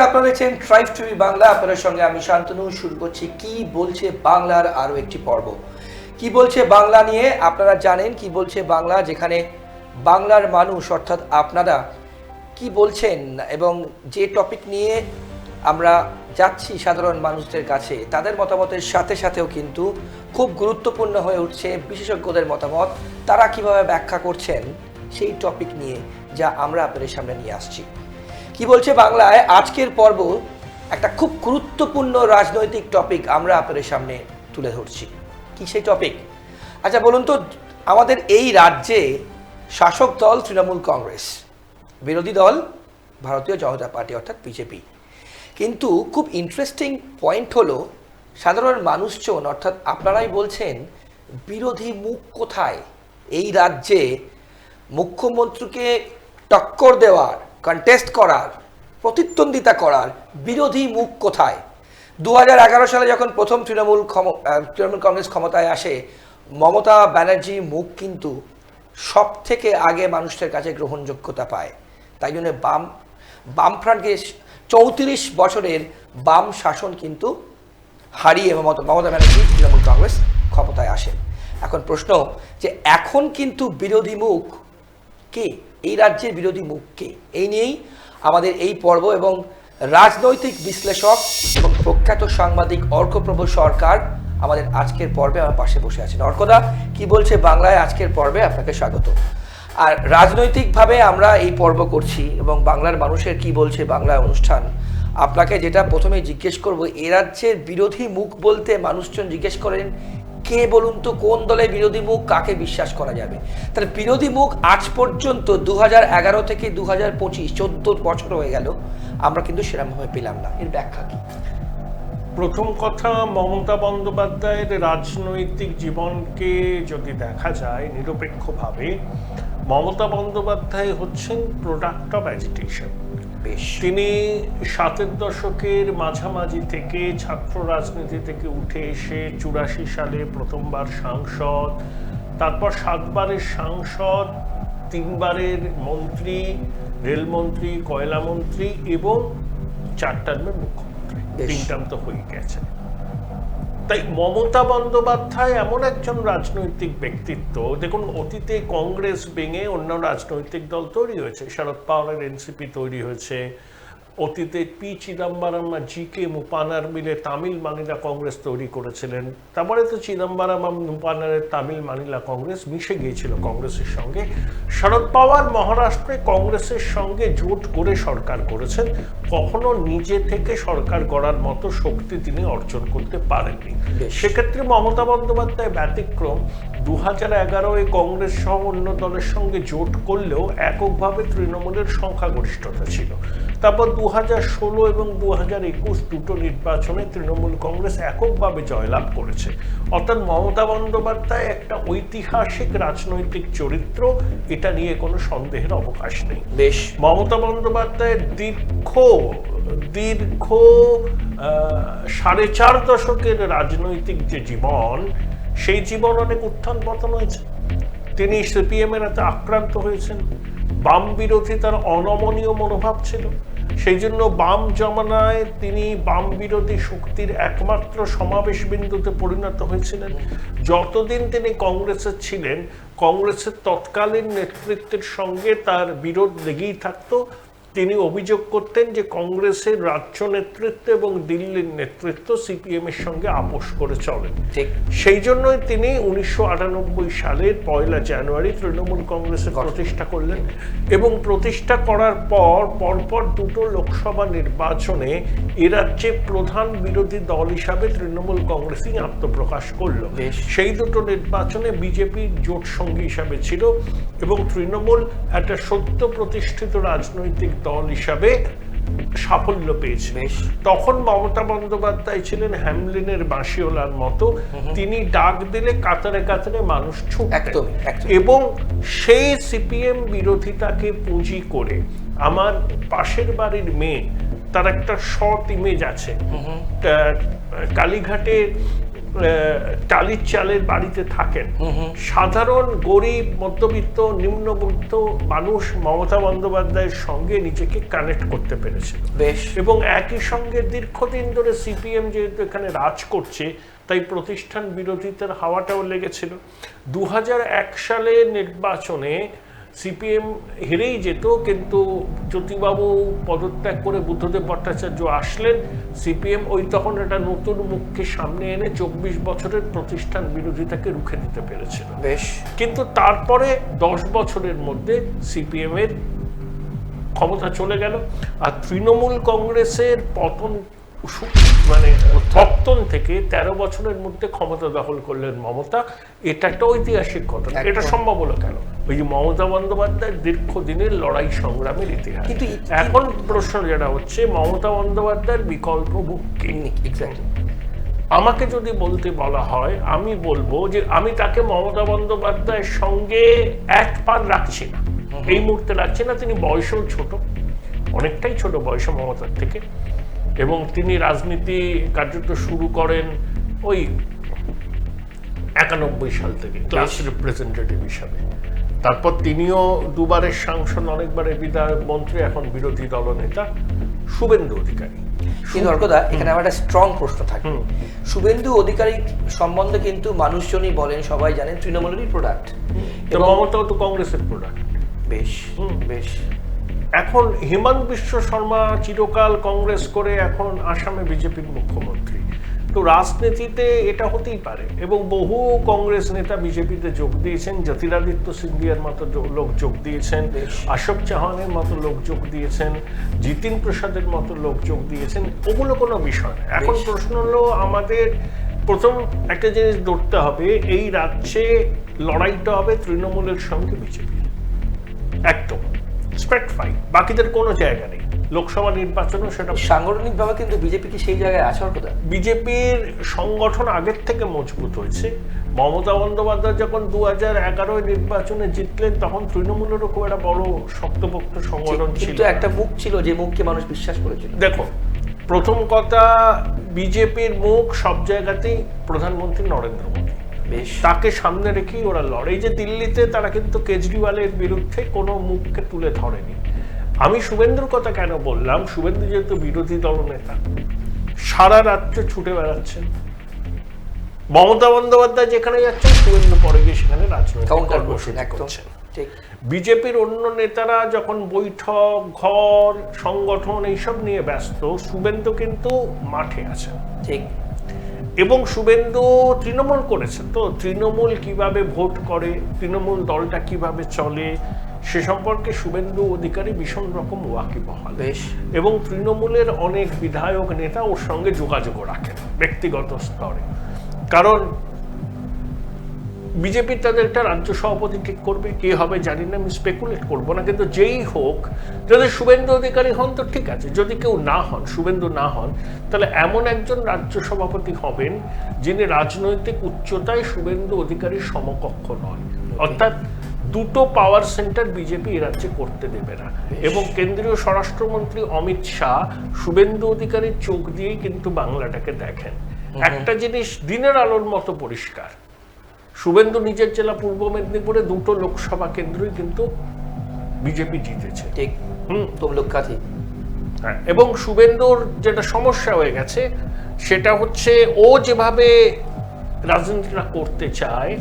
নমস্কার, আপনারা দেখছেন ট্রাইব টিভি বাংলা। আপনাদের সঙ্গে আমি শান্তনু। শুরু করছি কি বলছে বাংলার আরও একটি পর্ব। কি বলছে বাংলা নিয়ে আপনারা জানেন কি বলছে বাংলা, যেখানে বাংলার মানুষ অর্থাৎ আপনারা কি বলছেন এবং যে টপিক নিয়ে আমরা যাচ্ছি সাধারণ মানুষদের কাছে, তাদের মতামতের সাথে সাথেও কিন্তু খুব গুরুত্বপূর্ণ হয়ে উঠছে বিশেষজ্ঞদের মতামত। তারা কিভাবে ব্যাখ্যা করছেন সেই টপিক নিয়ে, যা আমরা আপনাদের সামনে নিয়ে আসছি। কি বলছে বাংলায় আজকের পর্ব একটা খুব গুরুত্বপূর্ণ রাজনৈতিক টপিক আমরা আপনাদের সামনে তুলে ধরছি। কি সেই টপিক? আচ্ছা বলুন তো, আমাদের এই রাজ্যে শাসক দল তৃণমূল কংগ্রেস, বিরোধী দল ভারতীয় জনতা পার্টি অর্থাৎ বিজেপি। কিন্তু খুব ইন্টারেস্টিং পয়েন্ট হলো, সাধারণ মানুষজন অর্থাৎ আপনারাই বলছেন বিরোধী মুখ কোথায়? এই রাজ্যে মুখ্যমন্ত্রীকে টক্কর দেওয়ার, কন্টেস্ট করার, প্রতিদ্বন্দ্বিতা করার বিরোধী মুখ কোথায়? 2011 সালে যখন প্রথম তৃণমূল কংগ্রেস ক্ষমতায় আসে, মমতা ব্যানার্জি মুখ কিন্তু সব থেকে আগে মানুষের কাছে গ্রহণযোগ্যতা পায়। তাই জন্য বামফ্রন্টকে 34 বছরের বাম শাসন কিন্তু হারিয়ে মমতা ব্যানার্জি তৃণমূল কংগ্রেস ক্ষমতায় আসে। এখন প্রশ্ন যে এখন কিন্তু বিরোধী মুখ কে? এই রাজ্যের বিরোধী মুখ কে? এই নিয়েই আমাদের এই পর্ব, এবং রাজনৈতিক বিশ্লেষক এবং প্রখ্যাত সাংবাদিক অর্কপ্রভ সরকার আমাদের আজকের পর্বে আমার পাশে বসে আছেন। অর্কদা, কি বলছে বাংলায় আজকের পর্বে আপনাকে স্বাগত। আর রাজনৈতিকভাবে আমরা এই পর্ব করছি এবং বাংলার মানুষের কি বলছে বাংলায় অনুষ্ঠান। আপনাকে যেটা প্রথমে জিজ্ঞেস করব, এ রাজ্যের বিরোধী মুখ বলতে মানুষজন জিজ্ঞেস করেন কে বলুন তো, কোন দলের বিরোধী মুখ? কাকে বিশ্বাস করা যাবে? তাহলে বিরোধী মুখ আজ পর্যন্ত 2011 থেকে 2025 14 বছর হয়ে গেল, আমরা কিন্তু সেরকমভাবে পেলাম না। এর ব্যাখ্যা কি? প্রথম কথা, মমতা বন্দ্যোপাধ্যায়ের রাজনৈতিক জীবনকে যদি দেখা যায় নিরপেক্ষভাবে, মমতা বন্দ্যোপাধ্যায় হচ্ছেন প্রোডাক্ট অফ অ্যাজিটেশন। তিনি 70 দশকের মাঝামাঝি থেকে ছাত্র রাজনীতি থেকে উঠে এসে 84 সালে প্রথমবার সাংসদ, তারপর 7 বারের সাংসদ, 3 বারের মন্ত্রী, রেলমন্ত্রী, কয়লা মন্ত্রী এবং 4 টার্মের মুখ্যমন্ত্রী। 3 টার্ম তো হয়ে গেছে। তাই মমতা বন্দ্যোপাধ্যায় এমন একজন রাজনৈতিক ব্যক্তিত্ব, দেখুন অতীতে কংগ্রেস ভেঙে অন্য রাজনৈতিক দল তৈরি হয়েছে। শরদ পাওয়ারের এনসিপি তৈরি হয়েছে। অতীতে পি চিদম্বরম আর জি কে মুপানার মিলে তামিল মানিলা কংগ্রেস তৈরি করেছিলেন। তারপরে তো চিদম্বরম আর মুপানারের তামিল মানিলা কংগ্রেস মিশে গিয়েছিল কংগ্রেসের সঙ্গে। শরদ পাওয়ার মহারাষ্ট্রে কংগ্রেসের সঙ্গে জোট করে সরকার করেছেন, কখনো নিজে থেকে সরকার গড়ার মতো শক্তি তিনি অর্জন করতে পারেননি। সেক্ষেত্রে মমতা বন্দ্যোপাধ্যায় ব্যতিক্রম। 2011-এ কংগ্রেস সহ অন্য দলের সঙ্গে জোট করলেও এককভাবে তৃণমূলের সংখ্যাগরিষ্ঠতা ছিল। তারপর 2016 এবং 2021 দুটো নির্বাচনে তৃণমূল কংগ্রেস এককভাবে জয়লাভ করেছে। অর্থাৎ মমতা বন্দ্যোপাধ্যায় একটা ঐতিহাসিক রাজনৈতিক চরিত্র, এটা নিয়ে কোনো সন্দেহের অবকাশ নেই। বেশ, মমতা বন্দ্যোপাধ্যায়ের দীর্ঘ 4.5 দশকের রাজনৈতিক যে জীবন, সেই জীবন অনেক উত্থান পতন হয়েছে। তিনি সিপিএম এর হাতে আক্রান্ত হয়েছেন। বাম বিরোধী তার অনমনীয় মনোভাব ছিল। সেই জন্য বাম জমানায় তিনি বাম বিরোধী শক্তির একমাত্র সমাবেশ বিন্দুতে পরিণত হয়েছিলেন। যতদিন তিনি কংগ্রেসে ছিলেন, কংগ্রেসের তৎকালীন নেতৃত্বের সঙ্গে তার বিরোধ লেগেই থাকতো। তিনি অভিযোগ করতেন যে কংগ্রেসের রাজ্য নেতৃত্ব এবং দিল্লির নেতৃত্ব সিপিএম এর সঙ্গে আপোষ করে চলেন। সেই জন্যই তিনি 1998 সালের 1 জানুয়ারি তৃণমূল কংগ্রেসের প্রতিষ্ঠা করলেন, এবং প্রতিষ্ঠা করার পরপর দুটো লোকসভা নির্বাচনে এ রাজ্যে প্রধান বিরোধী দল হিসাবে তৃণমূল কংগ্রেসই আত্মপ্রকাশ করল। সেই দুটো নির্বাচনে বিজেপি জোট সঙ্গী হিসাবে ছিল, এবং তৃণমূল একটা সত্য প্রতিষ্ঠিত রাজনৈতিক দল হিসাবে সাফল্য পেয়েছে। তখন মমতা বন্দ্যোপাধ্যায় ছিলেন হ্যামলিনের বাঁশিওয়ালার মতো। তিনি ডাক দিলে কাতারে কাতারে মানুষ ছুটতেন, এবং সেই সিপিএম বিরোধিতাকে পুঁজি করে আমার পাশের বাড়ির মেয়ে, তার একটা সৎ ইমেজ আছে। কালীঘাটে টালির চালের বাড়িতে থাকেন, সাধারণ গরিব মধ্যবিত্ত নিম্নবিত্ত মানুষ মমতা বন্দ্যোপাধ্যায়ের সঙ্গে নিজেকে কানেক্ট করতে পেরেছিল বেশ। এবং একই সঙ্গে দীর্ঘদিন ধরে সিপিএম যেহেতু এখানে রাজ করছে, তাই প্রতিষ্ঠান বিরোধিতার হাওয়াটাও লেগেছিল। 2001 সালের নির্বাচনে সিপিএম হেরেই যেত, কিন্তু জ্যোতিবাবু পদত্যাগ করে বুদ্ধদেব ভট্টাচার্য আসলেন। সিপিএম ওই তখন একটা নতুন মুখকে সামনে এনে 24 বছরের প্রতিষ্ঠান বিরোধিতাকে রুখে দিতে পেরেছিল। বেশ। কিন্তু তারপরে 10 বছরের মধ্যে সিপিএম এর ক্ষমতা চলে গেল, আর তৃণমূল কংগ্রেসের পতন মানে পতন থেকে 13 বছরের মধ্যে ক্ষমতা দখল করলেন মমতা। এটা একটা ঐতিহাসিক ঘটনা। এটা সম্ভব হলো কেন? ওই যে মমতা বন্দ্যোপাধ্যায়ের দীর্ঘদিনের লড়াই সংগ্রামের ইতিহাস। কিন্তু এখন প্রশ্ন যেটা হচ্ছে, মমতা বন্দ্যোপাধ্যায়ের বিকল্প মুখ কি? আমাকে যদি বলতে বলা হয়, আমি বলবো যে আমি তাকে মমতা বন্দ্যোপাধ্যায়ের সঙ্গে এক পার রাখছি না, এই মুহূর্তে রাখছি না। তিনি বয়সেও ছোট, অনেকটাই ছোট বয়সে মমতার থেকে, এবং তিনি রাজনীতি কার্যত শুরু করেন ওই 91 সাল থেকে ক্লাস রিপ্রেজেন্টেটিভ হিসাবে। তারপর তিনিও দুবারের সাংসদ, অনেকবারের বিধায়ক মন্ত্রী, এখন বিরোধী দলনেতা শুভেন্দু অধিকারী। কিন্তু অর্কদা, এখানে আমার একটা স্ট্রং প্রশ্ন থাকে। শুভেন্দু অধিকারী সম্বন্ধে কিন্তু মানুষজনই বলেন, সবাই জানেন তৃণমূলেরই প্রোডাক্ট, এবং মমতাও তো কংগ্রেসের প্রোডাক্ট। বেশ বেশ। এখন হিমন্ত বিশ্ব শর্মা চিরকাল কংগ্রেস করে এখন আসামে বিজেপির মুখ্যমন্ত্রী। তো রাজনীতিতে এটা হতেই পারে, এবং বহু কংগ্রেস নেতা বিজেপিতে যোগ দিয়েছেন। জ্যোতিরাদিত্য সিন্ধিয়ার মতো লোক যোগ দিয়েছেন, অশোক চৌহানের মতো লোক যোগ দিয়েছেন, জিতিন প্রসাদের মতো লোক যোগ দিয়েছেন। ওগুলো কোনো বিষয় না। এখন প্রশ্ন হলো, আমাদের প্রথম একটা জিনিস ধরতে হবে, এই রাজ্যে লড়াইটা হবে তৃণমূলের সঙ্গে বিজেপির, একদম স্প্রেড ফাইট, বাকিদের কোনো জায়গা নেই। লোকসভা নির্বাচনও সেটা সাংগঠনিকভাবে কিন্তু বিজেপি কি সেই জায়গায় আছে কথা? বিজেপির সংগঠন আগের থেকে মজবুত হয়েছে। মমতা বন্দ্যোপাধ্যায় যখন 2011 নির্বাচনে জিতলেন, তখন তৃণমূলেরও খুব একটা বড় শক্তপোক্ত সংগঠন ছিল, কিন্তু একটা মুখ ছিল যে মুখকে মানুষ বিশ্বাস করেছিল। দেখো, প্রথম কথা, বিজেপির মুখ সব জায়গাতেই প্রধানমন্ত্রী নরেন্দ্র মোদী, তাকে সামনে রেখেই ওরা লড়ে। যে দিল্লিতে তারা কিন্তু কেজরিওয়ালের বিরুদ্ধে কোনো মুখকে তুলে ধরেনি। আমি শুভেন্দুর কথা কেন বললাম, শুভেন্দু যেহেতু বিরোধী দলনেতা, সারা রাজ্য ছুটে বেড়াচ্ছেন। মমতা বন্দ্যোপাধ্যায় যেখানে যাচ্ছেন, শুভেন্দু পরে গিয়ে সেখানে রাজনৈতিক কর্মসূচি করছেন। বিজেপির অন্য নেতারা যখন বৈঠক, ঘর, সংগঠন এইসব নিয়ে ব্যস্ত, শুভেন্দু কিন্তু মাঠে আছেন। ঠিক। এবং শুভেন্দু তৃণমূল করেছেন, তো তৃণমূল কিভাবে ভোট করে, তৃণমূল দলটা কিভাবে চলে, সে সম্পর্কে শুভেন্দু অধিকারী ভীষণ রকম ওয়াকিবহাল। এবং তৃণমূলের অনেক বিধায়ক নেতা ওর সঙ্গে যোগাযোগ রাখেন ব্যক্তিগত স্তরে। কারণ বিজেপি তাদের একটা রাজ্য সভাপতি ঠিক করবে, কে হবে জানি না, আমি স্পেকুলেট করবো না, কিন্তু যেই হোক, যদি শুভেন্দু অধিকারী হন তো ঠিক আছে, যদি কেউ না হন, শুভেন্দু না হন, তাহলে এমন একজন রাজ্য সভাপতি হবেন যিনি রাজনৈতিক উচ্চতায় শুভেন্দু অধিকারীর সমকক্ষ নয়। অর্থাৎ দুটো পাওয়ার সেন্টার বিজেপি এ রাজ্যে করতে দেবে না। এবং কেন্দ্রীয় স্বরাষ্ট্রমন্ত্রী অমিত শাহ শুভেন্দু অধিকারীর চোখ দিয়েই কিন্তু বাংলাটাকে দেখেন। একটা জিনিস দিনের আলোর মতো পরিষ্কার, শুভেন্দু নিজের জেলা পূর্ব মেদিনীপুরে দুটো লোকসভা কেন্দ্রই কিন্তু বিজেপি জিতেছে। ঠিক। হ্যাঁ, এবং শুভেন্দুর যেটা সমস্যা হয়ে গেছে সেটা হচ্ছে, ও যেভাবে রাজনীতিটা করতে চায়,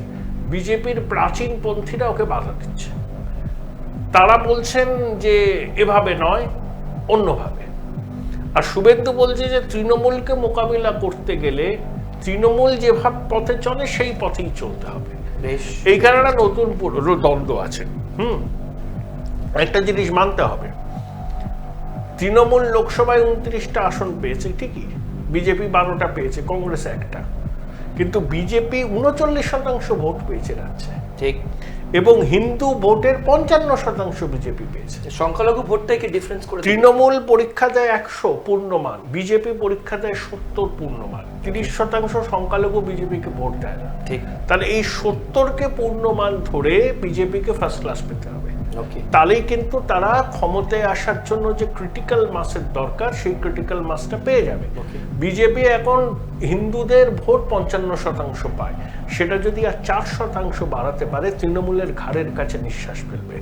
বিজেপির প্রাচীন পন্থীরা ওকে বাধা দিচ্ছে। তারা বলছেন যে এভাবে নয়, অন্যভাবে। আর শুভেন্দু বলছে যে তৃণমূলকে মোকাবিলা করতে গেলে তৃণমূল যে পথে চলে সেই পথেই চলতে হবে। এইখানে একটা নতুন দ্বন্দ্ব আছে। একটা জিনিস মানতে হবে, তৃণমূল লোকসভায় 29টা আসন পেয়েছে ঠিকই, বিজেপি 12টা পেয়েছে, কংগ্রেস 1টা, কিন্তু বিজেপি 39% ভোট পেয়েছে রাজ্যে। ঠিক। এবং হিন্দু ভোটের 55% বিজেপি পেয়েছে। সংখ্যালঘু ভোটটাই কি ডিফারেন্স করে? তৃণমূল পরীক্ষা দেয় 100 পূর্ণমান, বিজেপি পরীক্ষা দেয় 70 পূর্ণমান। 30% সংখ্যালঘু বিজেপিকে ভোট দেয় না। ঠিক। তাহলে এই 70কে পূর্ণমান ধরে বিজেপিকে ফার্স্ট ক্লাস পেতে হবে। Okay. তাহলেই কিন্তু তারা ক্ষমতায় আসার জন্য যে ক্রিটিক্যাল মাসের দরকার সেই ক্রিটিক্যাল মাসটা পেয়ে যাবে। Okay. বিজেপি এখন হিন্দুদের ভোট 55% পায়, সেটা যদি আর 4% বাড়াতে পারে তৃণমূলের ঘাড়ের কাছে নিঃশ্বাস ফেলবে।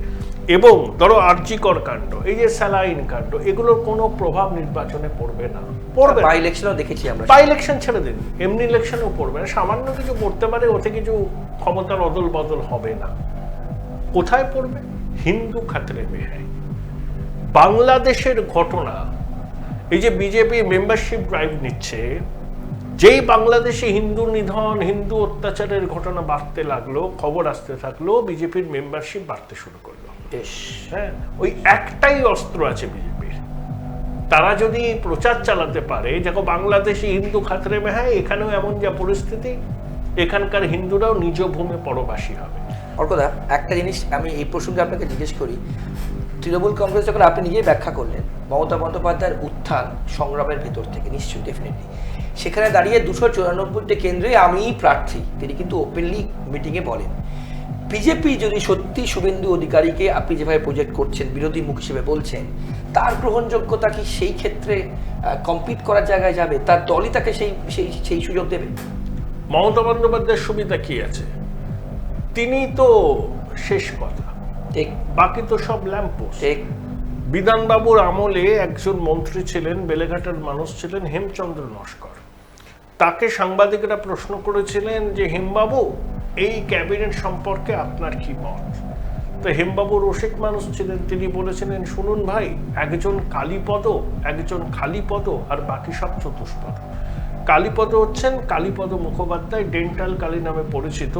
এবং ধরো আরজিকর কাণ্ড, এই যে স্যালাইন কাণ্ড, এগুলোর কোনো প্রভাব নির্বাচনে পড়বে না, পড়বে বাই ইলেকশনও দেখেছি আমরা। বাই ইলেকশন ছেড়ে দিন, এমনি ইলেকশনও পড়বে না, সামান্য কিছু পড়তে পারে, ওতে কিছু ক্ষমতার অদল বদল হবে না। কোথায় পড়বে? হিন্দু খাতরে মেহাই। বাংলাদেশের ঘটনা, এই যে বিজেপি মেম্বারশিপ ড্রাইভ নিচ্ছে, যেই বাংলাদেশে হিন্দু নিধন, হিন্দু অত্যাচারের ঘটনা বাড়তে লাগলো, খবর আসতে থাকলো, বিজেপির মেম্বারশিপ বাড়তে শুরু করলো। বেশ। হ্যাঁ, ওই একটাই অস্ত্র আছে বিজেপির, তারা যদি প্রচার চালাতে পারে দেখো বাংলাদেশে হিন্দু খাতরে মেহাই, এখানেও এমন যা পরিস্থিতি, এখানকার হিন্দুরাও নিজ ভূমে পরবাসী হবে। অর্কদা, একটা জিনিস আমি এই প্রসঙ্গে আপনাকে জিজ্ঞেস করি, তৃণমূল কংগ্রেস যখন আপনি নিজেই ব্যাখ্যা করলেন মমতা বন্দ্যোপাধ্যায়ের উত্থান সংগ্রামের ভেতর থেকে, নিশ্চয়ই ডেফিনেটলি সেখানে দাঁড়িয়ে 294টি কেন্দ্রে আমিই প্রার্থী, তিনি কিন্তু ওপেনলি মিটিংয়ে বলেন। বিজেপি যদি সত্যি শুভেন্দু অধিকারীকে আপনি যেভাবে প্রজেক্ট করছেন, বিরোধী মুখ হিসেবে বলছেন, তার গ্রহণযোগ্যতা কি সেই ক্ষেত্রে কম্পিট করার জায়গায় যাবে? তার দলই তাকে সেই সেই সেই সুযোগ দেবে? মমতা বন্দ্যোপাধ্যায়ের সুবিধা কি আছে? তিনি তো শেষ কথা, ঠিক, বাকি তো সব ল্যাম্পপোস্ট। ঠিক। বিধানবাবুর আমলে একজন মন্ত্রী ছিলেন, বেলেঘাটার মানুষ ছিলেন, হেমচন্দ্র নস্কর। তাকে সাংবাদিকরা প্রশ্ন করেছিলেন যে হেমবাবু, এই ক্যাবিনেট সম্পর্কে আপনার কি মত? তো হেমবাবু রসিক মানুষ ছিলেন, তিনি বলেছিলেন, শুনুন ভাই, একজন কালীপদ, একজন খালিপদ, আর বাকি সব চতুষ্পদ। কালীপদ হচ্ছেন কালীপদ মুখোপাধ্যায়, ডেন্টাল কালী নামে পরিচিত।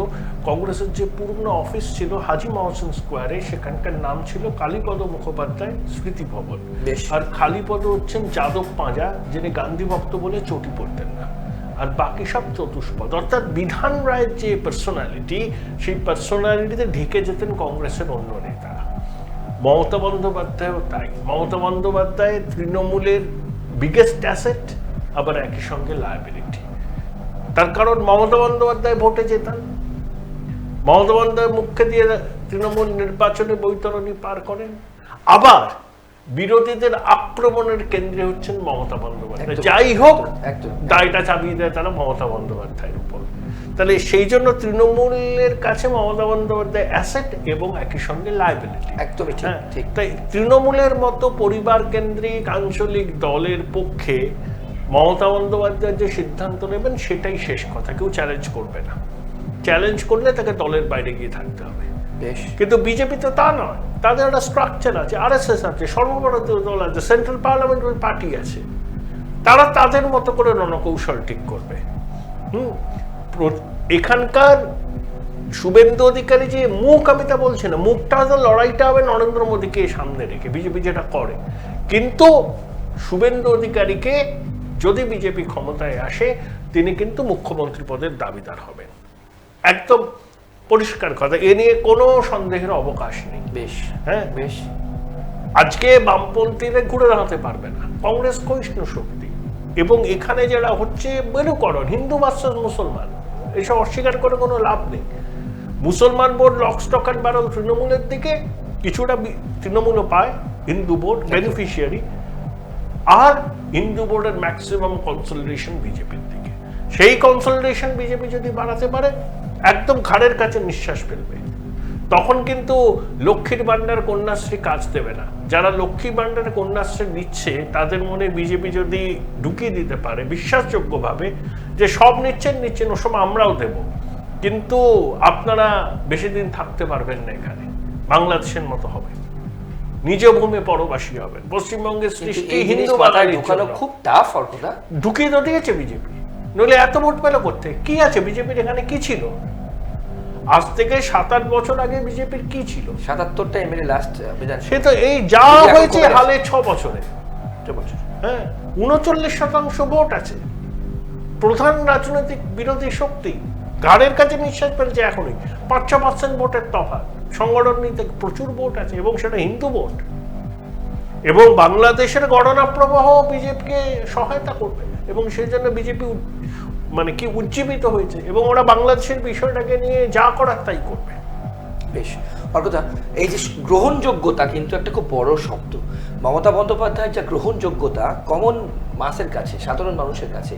কংগ্রেসের যে পুরনো অফিস ছিল হাজি মহসিন স্কোয়ারে, সেখানকার নাম ছিল কালীপদ মুখোপাধ্যায় স্মৃতি ভবন। আর খালিপদ হচ্ছেন যাদব পাঁজা, যিনি গান্ধী ভক্ত বলে চটি পড়তেন না। আর বাকি সব চতুষ্পদ, অর্থাৎ বিধান রায়ের যে পার্সোনালিটি, সেই পার্সোনালিটিতে ঢেকে যেতেন কংগ্রেসের অন্য নেতারা। মমতা বন্দ্যোপাধ্যায়ও তাই। মমতা বন্দ্যোপাধ্যায় তৃণমূলের বিগেস্ট অ্যাসেট, আবার একই সঙ্গে লায়াবিলিটি। তার কারণ মমতা বন্দ্যোপাধ্যায় ভোটে জেতান, মমতা বন্দ্যোপাধ্যায় মুখে দিয়ে তৃণমূল নির্বাচনে বৈতরণী পার করেন, আবার বিরোধীদের আক্রমণের কেন্দ্রে হচ্ছেন মমতা বন্দ্যোপাধ্যায়। যাই হোক, দায়টা চাপিয়ে দেয় তারা মমতা বন্দ্যোপাধ্যায়ের উপর। তাহলে সেই জন্য তৃণমূলের কাছে মমতা বন্দ্যোপাধ্যায় অ্যাসেট এবং একই সঙ্গে লায়াবিলিটি। একদমই ঠিক। তাই তৃণমূলের মতো পরিবার কেন্দ্রিক আঞ্চলিক দলের পক্ষে মমতা বন্দ্যোপাধ্যায় যে সিদ্ধান্ত নেবেন সেটাই শেষ কথা, কেউ চ্যালেঞ্জ করবে না। চ্যালেঞ্জ করলে তাকে দলের বাইরে গিয়ে থাকতে হবে। কিন্তু বিজেপি তো তা নয়, তাদের একটা স্ট্রাকচার আছে, আরএসএস আছে, সর্বভারতীয় দল আছে, সেন্ট্রাল পার্লামেন্টারি পার্টি আছে, তারা তাদের মতো করে রণকৌশল ঠিক করবে। এখানকার শুভেন্দু অধিকারী যে মুখ, আমি তা বলছি না, মুখটা হয়তো লড়াইটা হবে নরেন্দ্র মোদীকে সামনে রেখে, বিজেপি যেটা করে। কিন্তু শুভেন্দু অধিকারীকে যদি বিজেপি ক্ষমতায় আসে, তিনি কিন্তু মুখ্যমন্ত্রী পদের দাবিদার হবেন, একদম পরিষ্কার কথা, এ নিয়ে কোনো সন্দেহের অবকাশ নেই। বেশ, হ্যাঁ, বেশ। আজকে বামপন্থীরা ঘুরে দাঁড়াতে পারবে না, কংগ্রেস ক্ষয়িষ্ণু শক্তি। এবং এখানে যারা হচ্ছে মেরুকরণ, হিন্দু ভার্সেস মুসলমান, এসব অস্বীকার করে কোনো লাভ নেই। মুসলমান vote lock stock and barrel তৃণমূলের দিকে, কিছুটা তৃণমূলও পায়, হিন্দু ভোট বেনিফিশিয়ারি, আর হিন্দু ভোটের ম্যাক্সিমাম কনসলিডেশন বিজেপির দিকে। সেই কনসলিডেশন বিজেপি যদি বাড়াতে পারে, একদম ঘাড়ের কাছে নিঃশ্বাস ফেলবে। তখন কিন্তু লক্ষ্মীর ভাণ্ডার কন্যাশ্রী কাজ দেবে না। যারা লক্ষ্মী ভাণ্ডার কন্যাশ্রী নিচ্ছে, তাদের মনে বিজেপি যদি ঢুকিয়ে দিতে পারে বিশ্বাসযোগ্যভাবে যে সব নিচ্ছেন, ওসব আমরাও দেব, কিন্তু আপনারা বেশি দিন থাকতে পারবেন না, এখানে বাংলাদেশের মতো হবে, নিজ ভূমে পরবাসী হবেন। পশ্চিমবঙ্গের সৃষ্টি হিন্দু বাঙালি ঢুকানো খুব টাফ। অর্কদা, ঢুকিয়ে তো দিয়েছে বিজেপি, নইলে এত ভোট পেল করতে। কি আছে বিজেপির এখানে? কি ছিল? আজ থেকে 7-8 বছর আগে বিজেপির কি ছিল? 77টা এমএলএ লাস্ট বিধানসভা, সে তো এই যা হয়েছে হালে 6 বছরে। হ্যাঁ, 39% ভোট আছে। প্রধান রাজনৈতিক বিরোধী শক্তি ঘাড়ের কাছে নিঃশ্বাস ফেলছে এখনই। 5-6% ভোটের তফাৎ, সংগঠন নিতে প্রচুর ভোট আছে, এবং সেটা হিন্দু ভোট। এবং বাংলাদেশের গণনা প্রবাহ বিজেপিকে সহায়তা করবে, এবং সেই জন্য বিজেপি মানে কি উজ্জীবিত হয়েছে, এবং ওরা বাংলাদেশের বিষয়টাকে নিয়ে যা করার তাই করবে। বেশ। আর কথা, এই যে গ্রহণযোগ্যতা কিন্তু একটা খুব বড় শব্দ। মমতা বন্দ্যোপাধ্যায়ের যা গ্রহণযোগ্যতা কমন মাসের কাছে, সাধারণ মানুষের কাছে,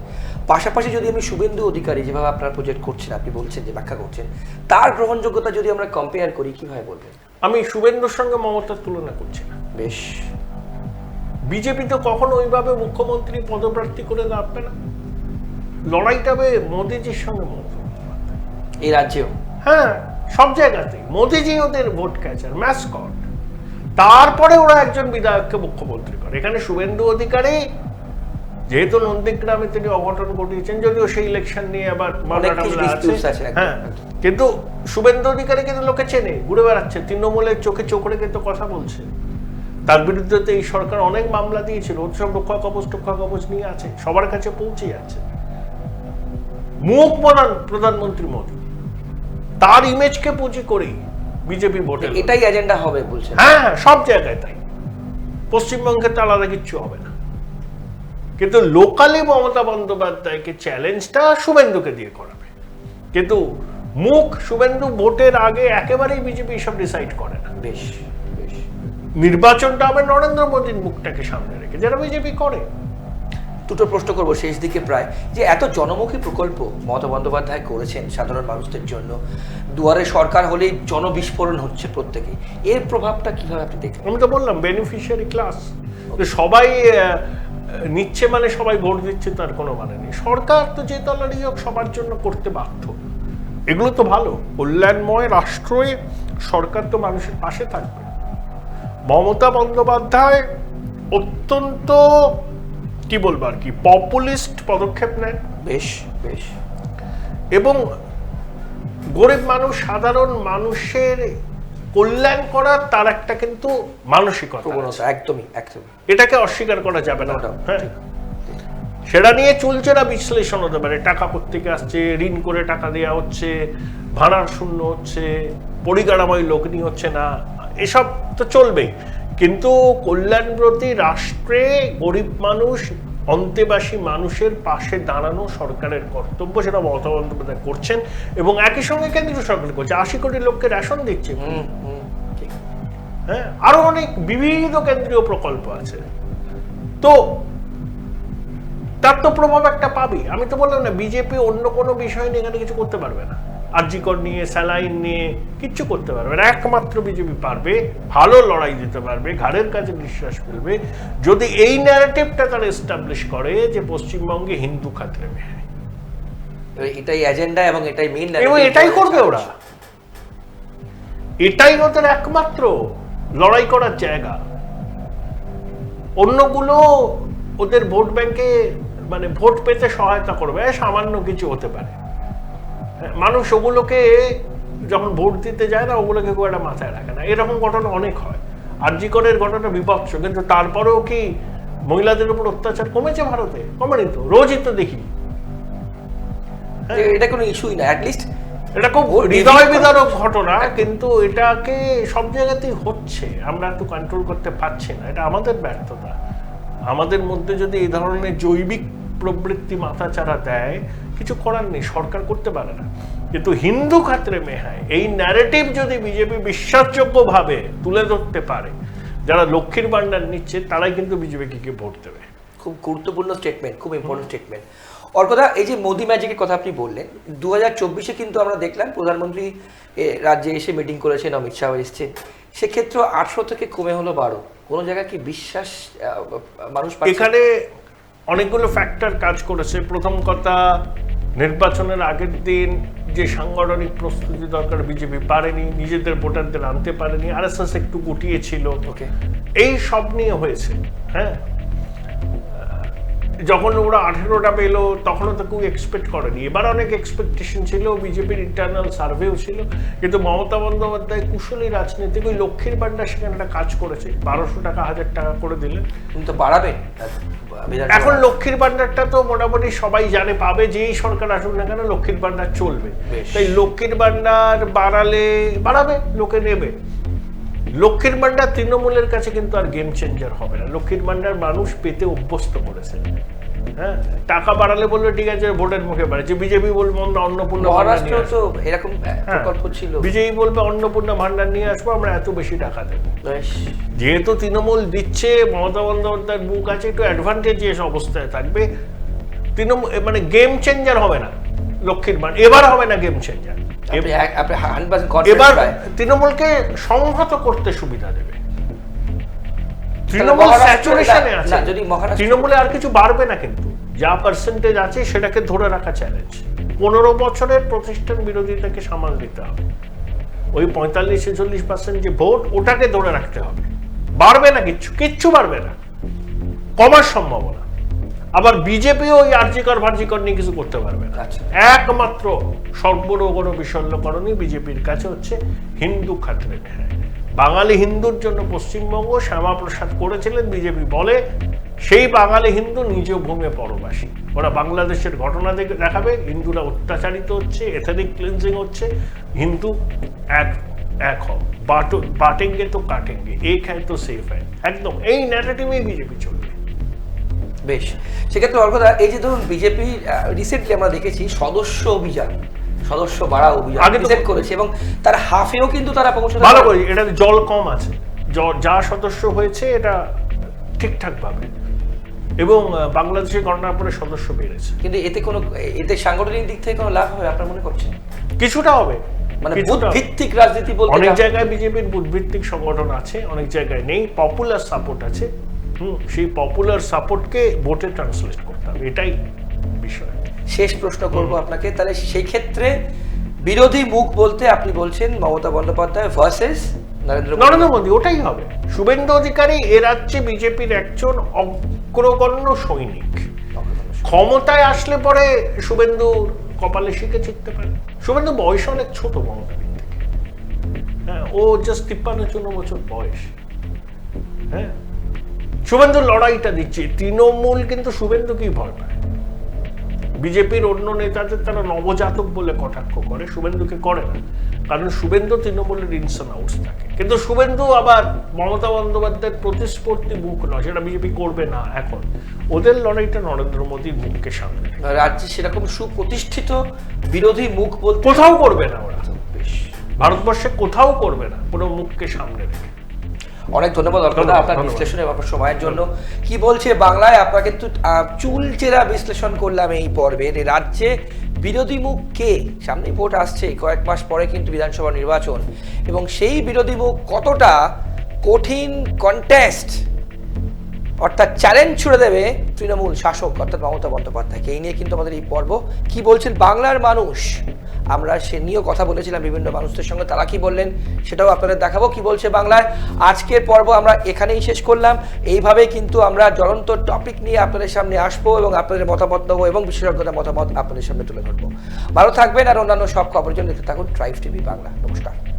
পাশাপাশি যদি আমি শুভেন্দু অধিকারী যেভাবে আপনার প্রজেক্ট করছেন, আপনি বলছেন যে ব্যাখ্যা করছেন, তার গ্রহণযোগ্যতা যদি আমরা কম্পেয়ার করি, কিভাবে বলবেন? আমি শুভেন্দুর সঙ্গে মমতার তুলনা করছি না। বেশ, বিজেপি তো কখনো ওইভাবে মুখ্যমন্ত্রী পদপ্রার্থী করে দাঁড়াবে না। লড়াইটা হবে মোদিজির সঙ্গে মমতা বন্দ্যোপাধ্যায়। এই রাজ্যেও হ্যাঁ, সব জায়গাতেই মোদিজি ওদের ভোট ক্যাচার, ম্যাসকট। তারপরে ওরা একজন বিধায়ককে মুখ্যমন্ত্রী করে। এখানে শুভেন্দু অধিকারী যেহেতু নন্দীগ্রামে তিনি অঘটন ঘটিয়েছেন, যদিও সেই ইলেকশন নিয়ে আবার হ্যাঁ, কিন্তু শুভেন্দু অধিকারী কিন্তু লোকে চেনে, ঘুরে বেড়াচ্ছে, তৃণমূলের চোখে চোখ রেখে তো কথা বলছে। তার বিরুদ্ধে তো এই সরকার অনেক মামলা দিয়েছিল, উৎসব রক্ষা কবচ নিয়ে আছে, সবার কাছে পৌঁছে যাচ্ছে। মুখ প্রধানমন্ত্রী মোদী, তার ইমেজকে পুঁজি করেই বিজেপি ভোটে, এটাই এজেন্ডা হবে বলছেন? হ্যাঁ, সব জায়গায় তাই। পশ্চিমবঙ্গে তো আলাদা কিচ্ছু হবে না। কিন্তু লোকালি মমতা বন্দ্যোপাধ্যায়কে চ্যালেঞ্জটা শুভেন্দুকে দিয়ে করাবে। কিন্তু মুখ শুভেন্দু ভোটের আগে একেবারেই বিজেপি সব ডিসাইড করে না। বেশ বেশ, নির্বাচনটা হবে নরেন্দ্র মোদীর মুখটাকে সামনে রেখে, যেটা বিজেপি করে। দুটো প্রশ্ন করবো শেষ দিকে প্রায়, যে এত জনমুখী প্রকল্প মমতা বন্দ্যোপাধ্যায় করেছেন সাধারণ মানুষদের জন্য, দুয়ারে সরকার হলেই জনবিস্ফোরণ হচ্ছে প্রত্যেকে, এর প্রভাবটা কিভাবে আপনি দেখেন? আমি তো বললাম বেনিফিশিয়ারি ক্লাস, সবাই নিচ্ছে মানে সবাই ভোট দিচ্ছে তার কোনো মানে নেই। সরকার তো যে দলেরই হোক সবার জন্য করতে বাধ্য, এগুলো তো ভালো। কল্যাণময় রাষ্ট্রে সরকার তো মানুষের পাশে থাকবে। মমতা বন্দ্যোপাধ্যায় অত্যন্ত কি বলবো আর কি পপুলিস্ট পদক্ষেপ নেন। বেশ বেশ, এবং গরিব মানুষ, সাধারণ মানুষের কল্যাণ করার তার একটা কিন্তু মানসিকতা, একদমই একদমই, এটাকে অস্বীকার করা যাবে না। হ্যাঁ, সেটা নিয়ে চলছে না বিশ্লেষণ হতে পারে, টাকা কোত্থেকে আসছে, ঋণ করে টাকা দেওয়া হচ্ছে, ভাড়ার শূন্য হচ্ছে, পরিকাঠামোয় লগ্নি হচ্ছে না, এসব তো চলবেই। কিন্তু কল্যাণব্রতী রাষ্ট্রে গরিব মানুষ, অন্তেবাসী মানুষের পাশে দাঁড়ানো সরকারের কর্তব্য, সেটা মমতা বন্দ্যোপাধ্যায় করছেন। এবং একই সঙ্গে কেন্দ্রীয় সরকার করছে, 80 কোটি লোককে রেশন দিচ্ছে। হ্যাঁ, আরো অনেক বিবিধ কেন্দ্রীয় প্রকল্প আছে। তো তার তো প্রভাব একটা পাবি। আমি তো বললাম না, বিজেপি অন্য কোনো বিষয় নিয়ে এখানে কিছু করতে পারবে না। আরজিকর নিয়ে, স্যালাইন নিয়ে কিচ্ছু করতে পারবে না। একমাত্র বিজেপি পারবে, ভালো লড়াই দিতে পারবে, ঘাড়ের কাছে নিঃশ্বাস ফেলবে, যদি এই ন্যারেটিভটা তারা এস্টাবলিশ করে যে পশ্চিমবঙ্গে হিন্দু খাতরে মেয়ে। এটাই এজেন্ডা এবং এটাই মেইন, এবং এটাই করবে ওরা। এটাই ওদের একমাত্র লড়াই করার জায়গা। অন্যগুলো ওদের ভোট ব্যাংকে মানে ভোট পেতে সহায়তা করবে, সামান্য কিছু হতে পারে। মানুষ ওগুলোকে যখন ভোট দিতে যায় না, ওগুলোকে খুব একটা মাথায় রাখে না। এরকম ঘটনা অনেক হয়। আরজিকরের ঘটনা বিপক্ষ, কিন্তু তারপরেও কি মহিলাদের উপর অত্যাচার কমেছে ভারতে? কমেনি তো, রোজই তো দেখি। এটা কোনো ইস্যুই না, অ্যাটলিস্ট এটা খুব হৃদয় বিদারক ঘটনা, কিন্তু এটাকে সব জায়গাতেই হচ্ছে, আমরা একটু কন্ট্রোল করতে পারছি না। এটা আমাদের ব্যর্থতা। আমাদের মধ্যে যদি এই ধরনের জৈবিক প্রবৃত্তি মাথাচাড়া দেয়, কিছু করার নেই, সরকার করতে পারে না। কিন্তু হিন্দু খাতরে মেহায় এই ন্যারেটিভ যদি বিজেপি বিশ্বাসযোগ্যভাবে তুলে ধরতে পারে, যারা লক্ষ্মীর ভান্ডার নিচ্ছে তারাই কিন্তু বিজেপিকে ভোট দেবে। খুব গুরুত্বপূর্ণ স্টেটমেন্ট, খুব ইম্পর্টেন্ট স্টেটমেন্ট। অর্কদা, এই যে মোদি ম্যাজিকের কথা আপনি বললেন, 2024-এ কিন্তু আমরা দেখলাম প্রধানমন্ত্রী রাজ্যে এসে মিটিং করেছেন, অমিত শাহ এসেছেন, সেক্ষেত্রে 800 থেকে কমে হলো 12। কোনো জায়গায় কি বিশ্বাস মানুষ পাচ্ছে? এখানে অনেকগুলো ফ্যাক্টর কাজ করেছে। প্রথম কথা, নির্বাচনের আগের দিন যে সাংগঠনিক প্রস্তুতি দরকার বিজেপি পারেনি, নিজেদের ভোটারদের আনতে পারেনি, আরএসএস একটু গুটিয়েছিল, এই সব নিয়ে হয়েছে। হ্যাঁ, যখন ওরা 18টা পেল তখনও তো কেউ এক্সপেক্ট করেনি। এবার অনেক এক্সপেকটেশন ছিল, বিজেপির ইন্টারনাল সার্ভেও ছিল, কিন্তু মমতা বন্দ্যোপাধ্যায় কুশলী রাজনীতিক, ওই লক্ষ্মীর ভান্ডার সেখানে একটা কাজ করেছে, 1200 টাকা 1000 টাকা করে দিলেন। কিন্তু বাড়াবেন এখন লক্ষ্মীর ভান্ডারটা তো মোটামুটি সবাই জানে, পাবে, যেই সরকার আসুক না কেন লক্ষ্মীর ভান্ডার চলবে। তাই লক্ষ্মীর ভান্ডার বাড়াবে, লোকে নেবে। লক্ষ্মীর ভান্ডার তৃণমূলের কাছে কিন্তু আর গেম চেঞ্জার হবে না। লক্ষ্মীর ভান্ডার মানুষ পেতে অভ্যস্ত করেছে। হ্যাঁ, টাকা বাড়ালে বলবে ঠিক আছে ভোটের মুখে বাড়াচ্ছে, বিজেপি বলবে আমরা অন্নপূর্ণা ভান্ডার নিয়ে মহারাষ্ট্র আসবো। তো এরকম প্রকল্প ছিল। বিজেপি বলবে অন্নপূর্ণা ভান্ডার নিয়ে আসবো, আমরা এত বেশি টাকা দেবো। বেশ। যেহেতু তৃণমূল দিচ্ছে, মমতা বন্দ্যোপাধ্যায়ের বুক আছে, একটু অ্যাডভান্টেজিয়াস অবস্থায় থাকবে। তৃণমূল মানে গেম চেঞ্জার হবে না লক্ষ্মীর ভান্ডার, এবার হবে না গেম চেঞ্জার। আপনি 100% confident এবার প্রায়। তৃণমূলকে সংহত করতে সুবিধা দেবে। তাহলে তৃণমূল মহারাষ্ট্রে স্যাচুরেশনে আছে, না, যদি মহারাষ্ট্রে- তৃণমূলে আর কিছু বাড়বে না, কিন্তু যা পার্সেন্টেজ আছে সেটাকে ধরে রাখা চ্যালেঞ্জ। 15 বছরের প্রতিষ্ঠান বিরোধিতাকে সামাল দিতে হবে। ওই 45-46% যে ভোট, ওটাকে ধরে রাখতে হবে। বাড়বে না, কিচ্ছু বাড়বে না, কমার সম্ভাবনা। আবার বিজেপিও ওই আর্জিকর ভার্জিকর নিয়ে কিছু করতে পারবে না। আচ্ছা। একমাত্র সর্বরোগণ বিশল্যকরণই বিজেপির কাছে হচ্ছে হিন্দু খাতরে নেয়। বাঙালি হিন্দুর জন্য পশ্চিমবঙ্গ শ্যামাপ্রসাদ করেছিলেন, বিজেপি বলে সেই বাঙালি হিন্দু নিজেও ভূমে পরবাসী। ওরা বাংলাদেশের ঘটনা দেখাবে, হিন্দুরা অত্যাচারিত হচ্ছে, এথনিক ক্লিনজিং হচ্ছে, হিন্দু এক হোক, বাটেঙ্গে তো কাটেঙ্গে, এক হ্যায় তো সেফ হ্যায়, একদম এই ন্যারেটিভেই বিজেপি চলবে। বেশ, সেক্ষেত্রে অর্কদা, এই যে ধরুন বিজেপি রিসেন্টলি আমরা দেখেছি সদস্য অভিযান, সদস্য বাড়াও অভিযান আগে তো- রিসেট করেছে, এবং তার হাফেও কিন্তু তারা পৌঁছাতে ভালো পারেনি। করে, এটাতে জল কম আছে, যা সদস্য হয়েছে এটা ঠিকঠাক ভাবে, এবং বাংলাদেশের গণনার পরে সদস্য বেড়েছে। কিন্তু এতে সাংগঠনিক দিক থেকে কোনো লাভ হবে আপনার মনে করছেন? কিছুটা হবে, মানে কিছুটা বুথ হবে। ভিত্তিক রাজনীতি বলতে অনেক যা- জায়গায় বিজেপির বুথভিত্তিক সংগঠন আছে, অনেক জায়গায় নেই, পপুলার সাপোর্ট আছে। সেই পপুলার সাপোর্টকে ভোটে ট্রান্সলেট করতে হবে, এটাই বিষয়। শেষ প্রশ্ন করব আপনাকে, তাহলে সেই ক্ষেত্রে বিরোধী মুখ বলতে আপনি বলছেন মমতা বন্দ্যোপাধ্যায় ভার্সেস নরেন্দ্র মোদী, ওটাই হবে। শুভেন্দু অধিকারী এ রাজ্যে বিজেপির একজন অগ্রগণ্য সৈনিক। ক্ষমতায় আসলে পরে শুভেন্দু কপালে শিখে চিনতে পারে। শুভেন্দু বয়স অনেক ছোট মমতার দিক থেকে। হ্যাঁ, ও জাস্ট 53-54 বছর বয়স। হ্যাঁ, শুভেন্দুর লড়াইটা দিচ্ছে। তৃণমূল কিন্তু শুভেন্দুকেই ভয় পায়। বিজেপির অন্য নেতাদের তারা নবজাতক বলে কটাক্ষ করে, শুভেন্দুকে করে না, কারণ শুভেন্দু তৃণমূলের ইনস অ্যান্ড আউটস থাকে। কিন্তু শুভেন্দু আবার মমতা বন্দ্যোপাধ্যায়ের প্রতিস্পর্ধী মুখ নয়, সেটা বিজেপি করবে না এখন। ওদের লড়াইটা নরেন্দ্র মোদীর মুখকে সামনে রেখে। রাজ্যে সেরকম সুপ্রতিষ্ঠিত বিরোধী মুখ বলতে কোথাও করবে না ওরা, বেশ। ভারতবর্ষে কোথাও করবে না, পুরো মুখকে সামনে রেখে। অনেক ধন্যবাদ অর্কদা ধন্যবাদ, আপনার ধন্যবাদ। বিশ্লেষণ এবং আপনার সময়ের জন্য। কি বলছে বাংলায়, আপনার কিন্তু চুলচেরা বিশ্লেষণ করলাম এই পর্বের। এই রাজ্যে বিরোধী মুখ কে? সামনে ভোট আসছে, কয়েক মাস পরে কিন্তু বিধানসভা নির্বাচন, এবং সেই বিরোধী মুখ কতটা কঠিন কন্টেস্ট অর্থাৎ চ্যালেঞ্জ ছুড়ে দেবে তৃণমূল শাসক অর্থাৎ মমতা বন্দ্যোপাধ্যায়কে, এই নিয়ে কিন্তু আমাদের এই পর্ব। কি বলছেন বাংলার মানুষ, আমরা সে নিয়েও কথা বলেছিলাম বিভিন্ন মানুষদের সঙ্গে, তারা কি বললেন সেটাও আপনাদের দেখাবো। কি বলছে বাংলায় আজকের পর্ব আমরা এখানেই শেষ করলাম। এইভাবেই কিন্তু আমরা জ্বলন্ত টপিক নিয়ে আপনাদের সামনে আসবো এবং আপনাদের মতামত নেবো এবং বিশেষজ্ঞদের মতামত আপনাদের সামনে তুলে ধরবো। ভালো থাকবেন, আর অন্যান্য সব খবরের জন্য দেখতে থাকুন ট্রাইব টিভি বাংলা। নমস্কার।